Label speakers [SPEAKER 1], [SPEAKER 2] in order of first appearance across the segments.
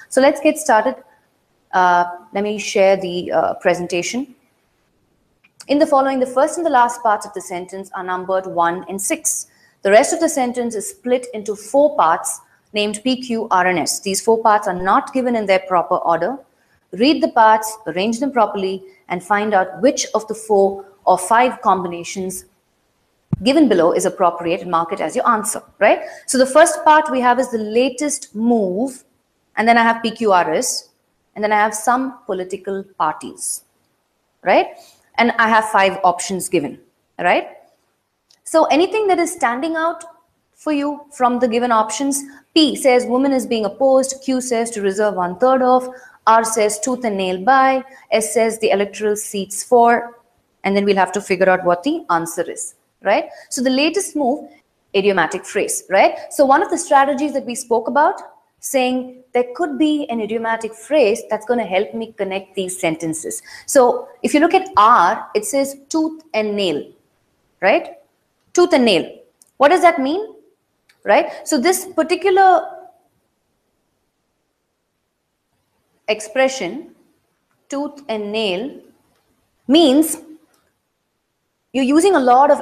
[SPEAKER 1] So let's get started. Let me share the presentation. In the following, the first and the last parts of the sentence are numbered 1 and 6. The rest of the sentence is split into 4 parts named P, Q, R, and S. These 4 parts are not given in their proper order. Read the parts, arrange them properly, and find out which of the 4 or 5 combinations given below is appropriate and mark it as your answer, right? So the first part we have is the latest move, and then I have PQRS, and then I have some political parties, right? And I have 5 options given, right? So anything that is standing out for you from the given options, P says woman is being opposed, Q says to reserve 1/3 of, R says tooth and nail by, S says the electoral seats for, and then we'll have to figure out what the answer is, right? So the latest move, idiomatic phrase, right? So one of the strategies that we spoke about, saying there could be an idiomatic phrase that's going to help me connect these sentences. So if you look at R, it says tooth and nail, right? Tooth and nail. What does that mean, right? So this particular expression, tooth and nail, means you're using a lot of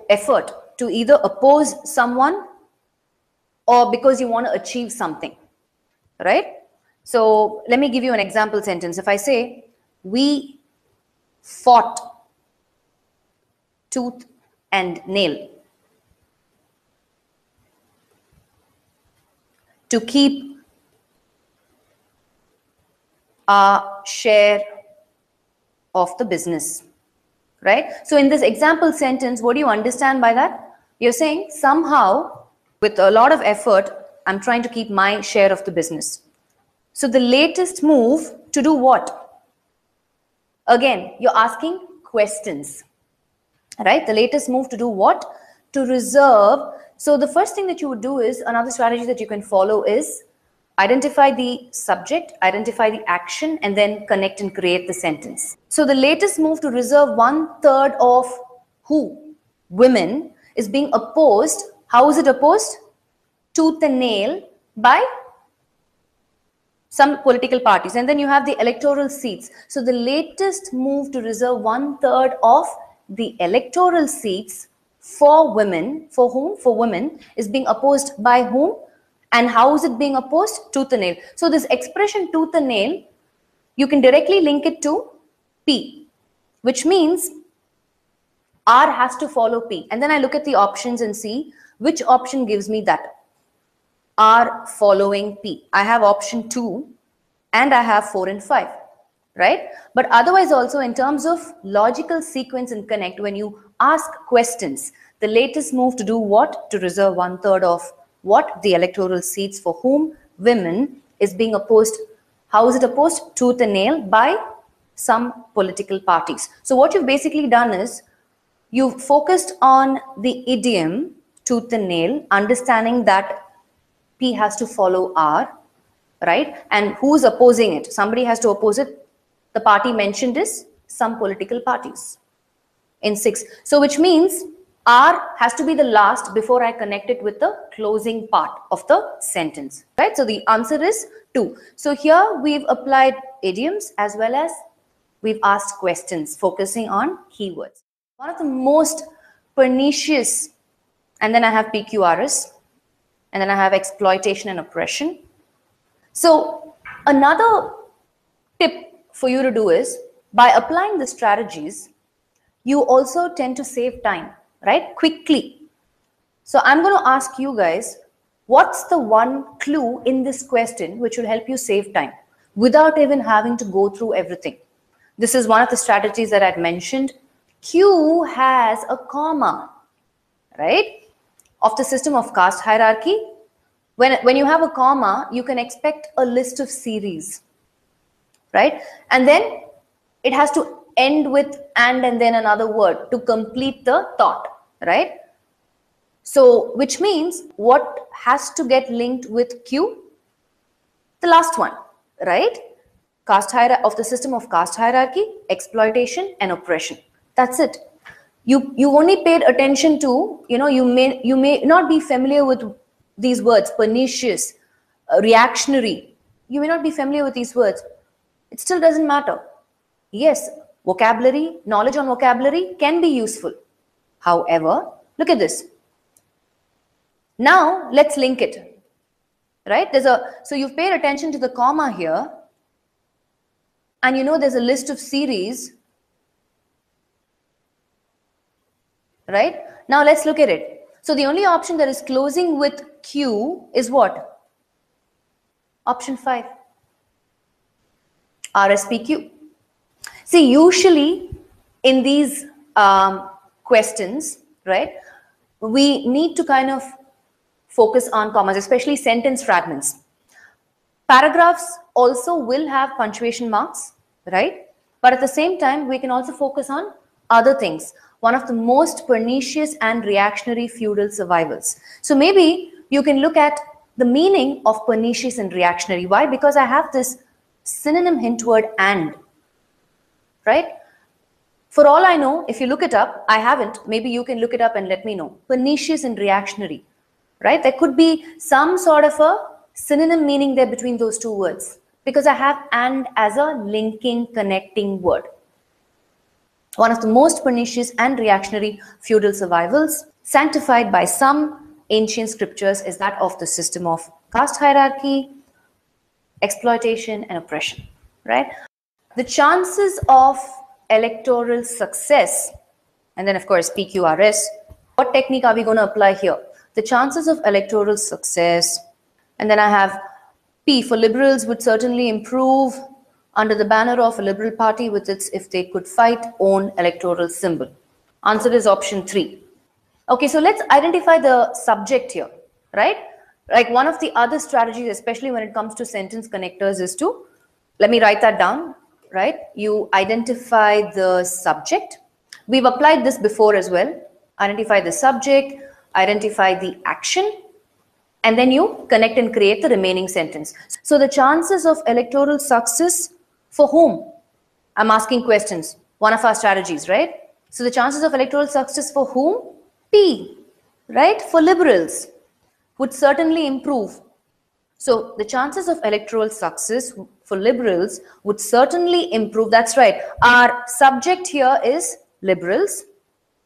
[SPEAKER 1] effort to either oppose someone or because you want to achieve something, right? So let me give you an example sentence. If I say, we fought tooth and nail to keep our share of the business, right? So in this example sentence, what do you understand by that? You're saying somehow with a lot of effort, I'm trying to keep my share of the business. So the latest move to do what? Again, you're asking questions, right? The latest move to do what? To reserve. So the first thing that you would do is, another strategy that you can follow is identify the subject, identify the action, and then connect and create the sentence. So the latest move to reserve 1/3 of who? Women is being opposed. How is it opposed? Tooth and nail by some political parties. And then you have the electoral seats. So the latest move to reserve 1/3 of the electoral seats for women, for whom? For women, is being opposed by whom? And how is it being opposed? Tooth and nail. So this expression tooth and nail, you can directly link it to P, which means R has to follow P. And then I look at the options and see which option gives me that. R following P. I have option 2 and I have 4 and 5, right? But otherwise also in terms of logical sequence and connect, when you ask questions, the latest move to do what? To reserve 1/3 of what? The electoral seats for whom? Women is being opposed. How is it opposed? Tooth and nail by some political parties. So what you've basically done is you've focused on the idiom tooth and nail, understanding that P has to follow R, right? And who's opposing it? Somebody has to oppose it. The party mentioned is some political parties in 6. So which means R has to be the last before I connect it with the closing part of the sentence, right? So the answer is 2. So here we've applied idioms as well as we've asked questions focusing on keywords. One of the most pernicious, and then I have PQRS, and then I have exploitation and oppression. So another tip for you to do is, by applying the strategies, you also tend to save time, right? Quickly. So I'm going to ask you guys, what's the one clue in this question which will help you save time without even having to go through everything? This is one of the strategies that I'd mentioned. Q has a comma, right? Of the system of caste hierarchy. When you have a comma, you can expect a list of series, right? And then it has to end with and then another word to complete the thought, right? So which means what has to get linked with Q? The last one, right? Caste hierarchy, of the system of caste hierarchy, exploitation and oppression. That's it. You only paid attention to, you may not be familiar with these words: pernicious, reactionary, you may not be familiar with these words. It still doesn't matter. Yes, vocabulary, knowledge on vocabulary can be useful. However, look at this. Now let's link it, right? So you've paid attention to the comma here, and you know there's a list of series, right? Now let's look at it. So the only option that is closing with Q is what? Option 5, RSPQ. See, usually in these questions, right, we need to kind of focus on commas, especially sentence fragments. Paragraphs also will have punctuation marks, right? But at the same time, we can also focus on other things. One of the most pernicious and reactionary feudal survivals. So maybe you can look at the meaning of pernicious and reactionary. Why? Because I have this synonym hint word and, right? For all I know, if you look it up, I haven't, maybe you can look it up and let me know. Pernicious and reactionary, right? There could be some sort of a synonym meaning there between those two words, because I have and as a linking, connecting word. One of the most pernicious and reactionary feudal survivals, sanctified by some ancient scriptures, is that of the system of caste hierarchy, exploitation, and oppression, right? The chances of electoral success, and then of course PQRS, what technique are we going to apply here? The chances of electoral success, and then I have P for liberals would certainly improve under the banner of a liberal party with its if they could fight own electoral symbol. Answer is option 3. Okay, so let's identify the subject here, right? Like one of the other strategies, especially when it comes to sentence connectors, is to, let me write that down, right? You identify the subject. We've applied this before as well. Identify the subject, identify the action, and then you connect and create the remaining sentence. So the chances of electoral success for whom? I'm asking questions. One of our strategies, right? So the chances of electoral success for whom? P, right? For liberals would certainly improve. So the chances of electoral success for liberals would certainly improve. That's right. Our subject here is liberals,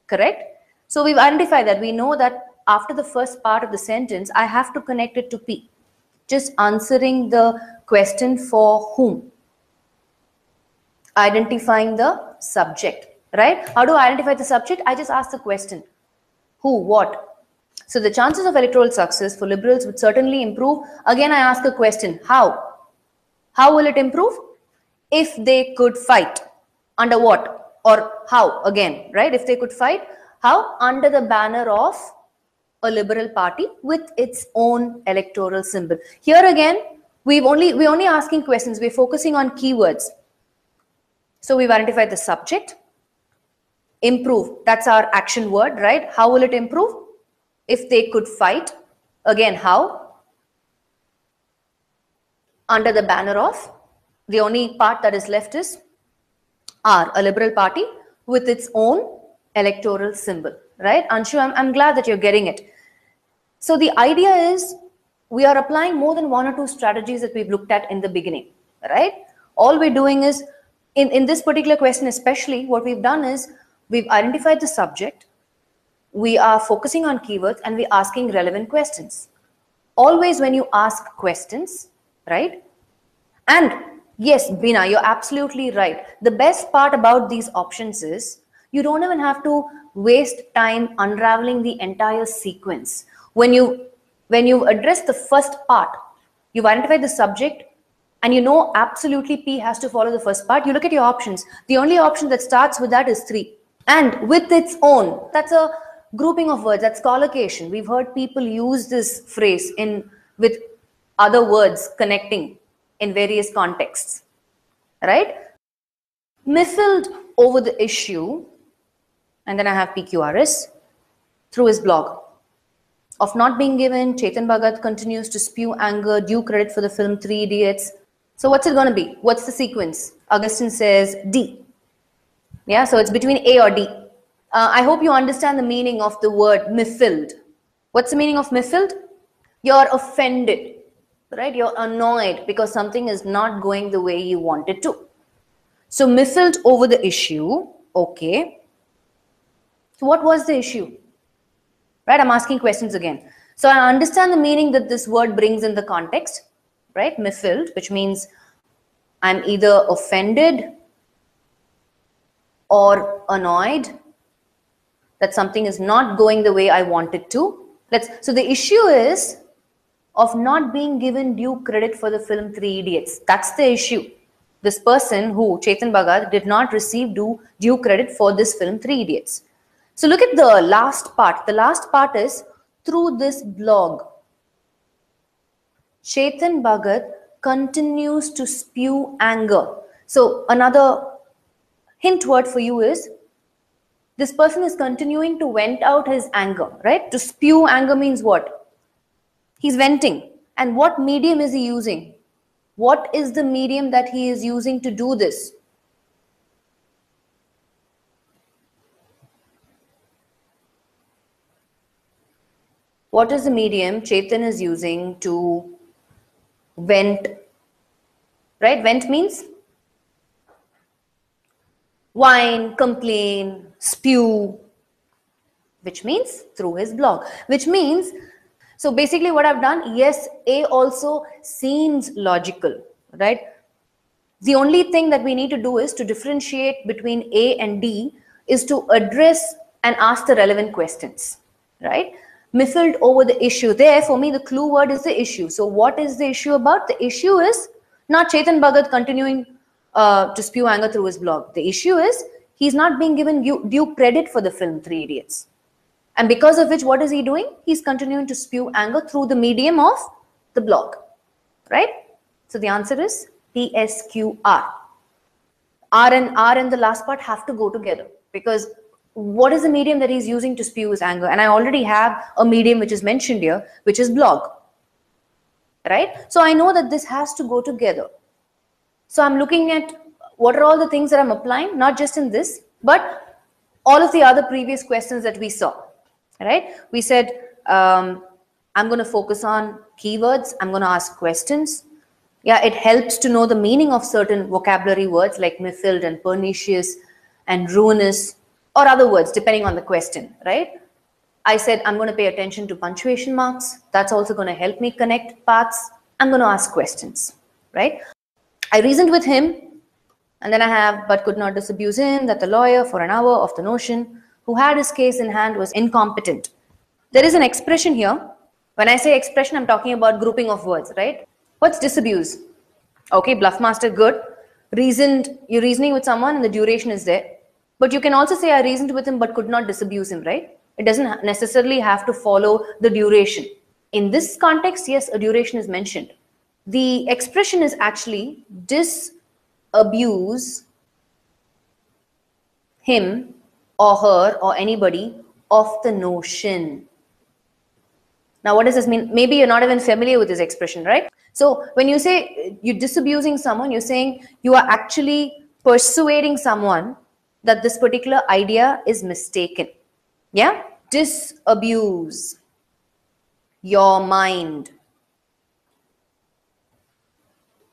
[SPEAKER 1] correct? So we've identified that. We know that after the first part of the sentence, I have to connect it to P. Just answering the question for whom. Identifying the subject, right? How do I identify the subject? I just ask the question. Who, what? So the chances of electoral success for liberals would certainly improve. Again, I ask a question. How? How will it improve? If they could fight. Under what? Or how? Again, right? If they could fight. How? Under the banner of a liberal party with its own electoral symbol. Here again, we're only asking questions. We're focusing on keywords. So we've identified the subject. Improve. That's our action word, right? How will it improve? If they could fight. Again, how? Under the banner of, the only part that is left is R, a liberal party with its own electoral symbol, right? Anshu, I'm glad that you're getting it. So the idea is we are applying more than one or two strategies that we've looked at in the beginning, right? All we're doing is, in this particular question especially, what we've done is we've identified the subject, we are focusing on keywords, and we're asking relevant questions. Always when you ask questions, right? And yes, Bina, you're absolutely right. The best part about these options is you don't even have to waste time unraveling the entire sequence. When you address the first part, you've identified the subject, and you know absolutely P has to follow the first part, you look at your options. The only option that starts with that is 3. And with its own, that's a grouping of words, that's collocation. We've heard people use this phrase with other words connecting in various contexts, right? Miffled over the issue, and then I have PQRS, through his blog. Of not being given, Chetan Bhagat continues to spew anger, due credit for the film 3 Idiots. So what's it going to be? What's the sequence? Augustine says D. Yeah, so it's between A or D. I hope you understand the meaning of the word miffled. What's the meaning of miffled? You're offended, right? You're annoyed because something is not going the way you want it to. So miffled over the issue. Okay. So what was the issue? Right? I'm asking questions again. So I understand the meaning that this word brings in the context, right? Miffled, which means I'm either offended or annoyed that something is not going the way I want it to. So the issue is of not being given due credit for the film Three Idiots. That's the issue. This person who, Chetan Bhagat, did not receive due credit for this film Three Idiots. So look at the last part. The last part is through this blog. Chetan Bhagat continues to spew anger. So another hint word for you is this person is continuing to vent out his anger, right? To spew anger means what? He's venting. And what medium is he using? What is the medium that he is using to do this? What is the medium Chetan is using to vent? Right? Vent means whine, complain, spew, which means through his blog. Which means, so basically what I've done, yes, A also seems logical, right? The only thing that we need to do is to differentiate between A and D is to address and ask the relevant questions, right? Miffled over the issue. There, for me, the clue word is the issue. So what is the issue about? The issue is not Chetan Bhagat continuing to spew anger through his blog. The issue is he's not being given due credit for the film Three Idiots. And because of which, what is he doing? He's continuing to spew anger through the medium of the blog, right? So the answer is PSQR. R and the last part have to go together, because what is the medium that he's using to spew his anger? And I already have a medium which is mentioned here, which is blog, right? So I know that this has to go together. So I'm looking at what are all the things that I'm applying, not just in this, but all of the other previous questions that we saw, right? We said, I'm going to focus on keywords. I'm going to ask questions. Yeah, it helps to know the meaning of certain vocabulary words like miffled and pernicious and ruinous, or other words, depending on the question, right? I said I'm going to pay attention to punctuation marks. That's also going to help me connect paths. I'm going to ask questions, right? I reasoned with him, and then I have, but could not disabuse him that the lawyer for an hour of the notion who had his case in hand was incompetent. There is an expression here. When I say expression, I'm talking about grouping of words, right? What's disabuse? Okay, bluff master, good. Reasoned, you're reasoning with someone and the duration is there. But you can also say I reasoned with him but could not disabuse him, right? It doesn't necessarily have to follow the duration. In this context, yes, a duration is mentioned. The expression is actually disabuse him or her or anybody of the notion. Now, what does this mean? Maybe you're not even familiar with this expression, right? So when you say you're disabusing someone, you're saying you are actually persuading someone that this particular idea is mistaken. Yeah? Disabuse your mind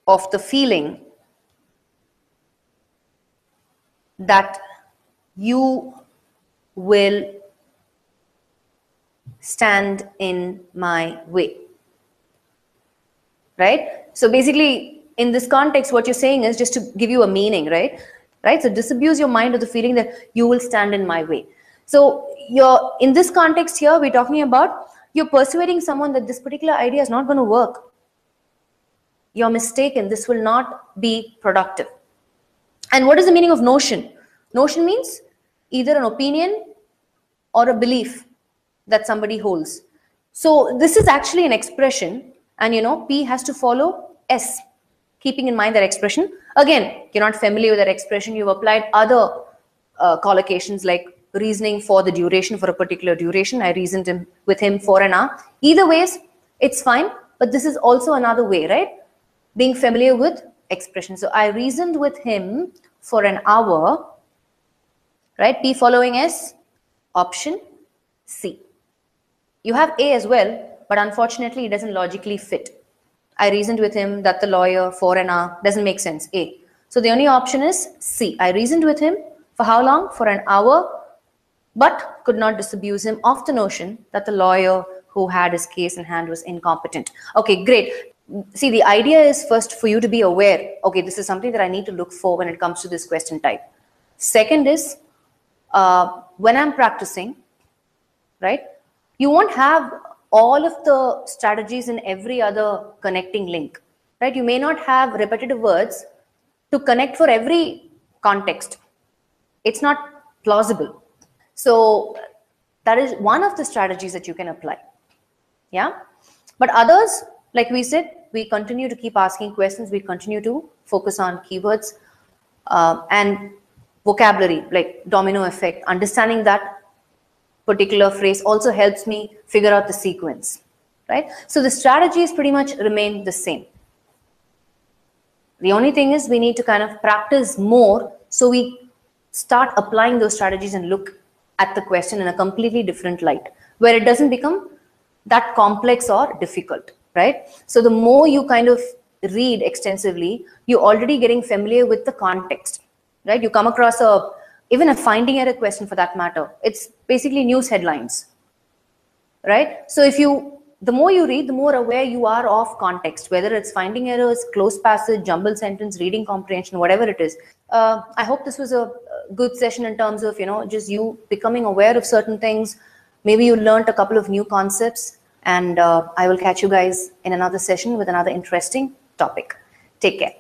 [SPEAKER 1] of the feeling that you will stand in my way, right? So basically, in this context, what you're saying is just to give you a meaning, right? So disabuse your mind of the feeling that you will stand in my way. So you're in this context here, we're talking about you're persuading someone that this particular idea is not going to work. You're mistaken. This will not be productive. And what is the meaning of notion? Notion means either an opinion or a belief that somebody holds. So this is actually an expression, and P has to follow S, keeping in mind that expression. Again, you're not familiar with that expression. You've applied other collocations like reasoning for the duration, for a particular duration. I reasoned with him for an hour. Either ways, it's fine. But this is also another way, right? Being familiar with expression. So I reasoned with him for an hour, right? P following S, option C. You have A as well, but unfortunately it doesn't logically fit. I reasoned with him that the lawyer for an hour. Doesn't make sense. A. So the only option is C. I reasoned with him for how long? For an hour, but could not disabuse him of the notion that the lawyer who had his case in hand was incompetent. Okay, great. See, the idea is first for you to be aware, okay, this is something that I need to look for when it comes to this question type. Second is, when I'm practicing, right, you won't have all of the strategies in every other connecting link, right? You may not have repetitive words to connect for every context. It's not plausible. So that is one of the strategies that you can apply. Yeah. But others, like we said, we continue to keep asking questions. We continue to focus on keywords and vocabulary, like domino effect. Understanding that particular phrase also helps me figure out the sequence, right? So the strategies pretty much remain the same. The only thing is we need to kind of practice more so we start applying those strategies and look at the question in a completely different light, where it doesn't become that complex or difficult, right? So the more you kind of read extensively, you're already getting familiar with the context, right? You come across even a finding error question for that matter. It's basically news headlines, right? So the more you read, the more aware you are of context, whether it's finding errors, close passage, jumble sentence, reading comprehension, whatever it is. I hope this was a good session in terms of, just you becoming aware of certain things. Maybe you learned a couple of new concepts, and I will catch you guys in another session with another interesting topic. Take care.